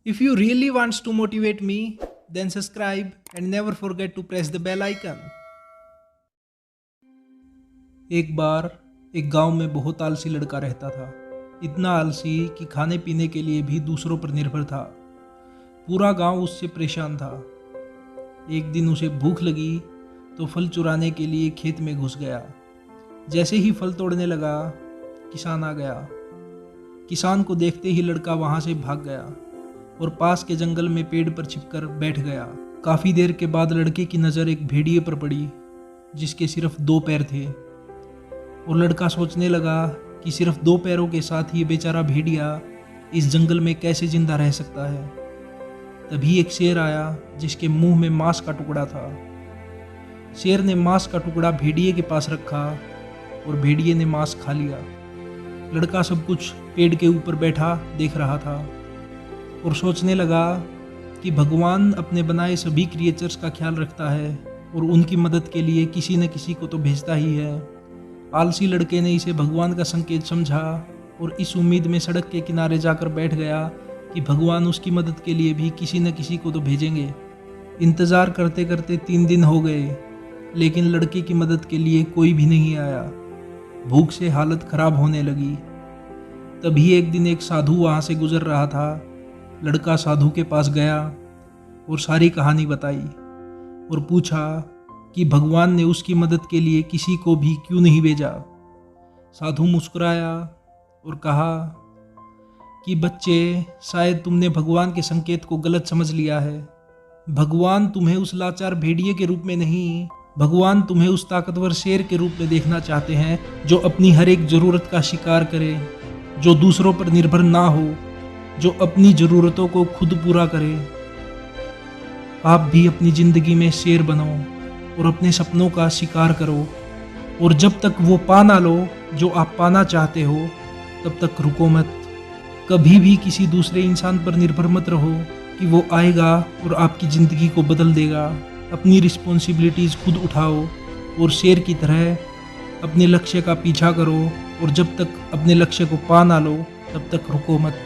If you really wants to motivate me, then subscribe and never forget to press the bell icon. एक बार एक गांव में बहुत आलसी लड़का रहता था। इतना आलसी कि खाने पीने के लिए भी दूसरों पर निर्भर था। पूरा गांव उससे परेशान था। एक दिन उसे भूख लगी तो फल चुराने के लिए खेत में घुस गया। जैसे ही फल तोड़ने लगा, किसान आ गया। किसान को देखते ही लड़का वहां से भाग गया और पास के जंगल में पेड़ पर छिपकर बैठ गया। काफी देर के बाद लड़के की नज़र एक भेड़िए पर पड़ी, जिसके सिर्फ 2 पैर थे। और लड़का सोचने लगा कि सिर्फ 2 पैरों के साथ ही बेचारा भेड़िया इस जंगल में कैसे जिंदा रह सकता है। तभी एक शेर आया, जिसके मुंह में मांस का टुकड़ा था। शेर ने मांस का टुकड़ा भेड़िए के पास रखा और भेड़िए ने मांस खा लिया। लड़का सब कुछ पेड़ के ऊपर बैठा देख रहा था और सोचने लगा कि भगवान अपने बनाए सभी क्रिएचर्स का ख्याल रखता है और उनकी मदद के लिए किसी न किसी को तो भेजता ही है। आलसी लड़के ने इसे भगवान का संकेत समझा और इस उम्मीद में सड़क के किनारे जाकर बैठ गया कि भगवान उसकी मदद के लिए भी किसी न किसी को तो भेजेंगे। इंतज़ार करते करते 3 दिन हो गए, लेकिन लड़के की मदद के लिए कोई भी नहीं आया। भूख से हालत खराब होने लगी। तभी एक दिन एक साधु वहाँ से गुजर रहा था। लड़का साधु के पास गया और सारी कहानी बताई और पूछा कि भगवान ने उसकी मदद के लिए किसी को भी क्यों नहीं भेजा। साधु मुस्कुराया और कहा कि बच्चे, शायद तुमने भगवान के संकेत को गलत समझ लिया है। भगवान तुम्हें उस लाचार भेड़िए के रूप में नहीं, भगवान तुम्हें उस ताकतवर शेर के रूप में देखना चाहते हैं, जो अपनी हर एक ज़रूरत का शिकार करे, जो दूसरों पर निर्भर ना हो, जो अपनी ज़रूरतों को खुद पूरा करे। आप भी अपनी ज़िंदगी में शेर बनो और अपने सपनों का शिकार करो, और जब तक वो पा ना लो जो आप पाना चाहते हो, तब तक रुको मत। कभी भी किसी दूसरे इंसान पर निर्भर मत रहो कि वो आएगा और आपकी ज़िंदगी को बदल देगा। अपनी रिस्पॉन्सिबिलिटीज़ खुद उठाओ और शेर की तरह अपने लक्ष्य का पीछा करो, और जब तक अपने लक्ष्य को पा ना लो, तब तक रुको मत।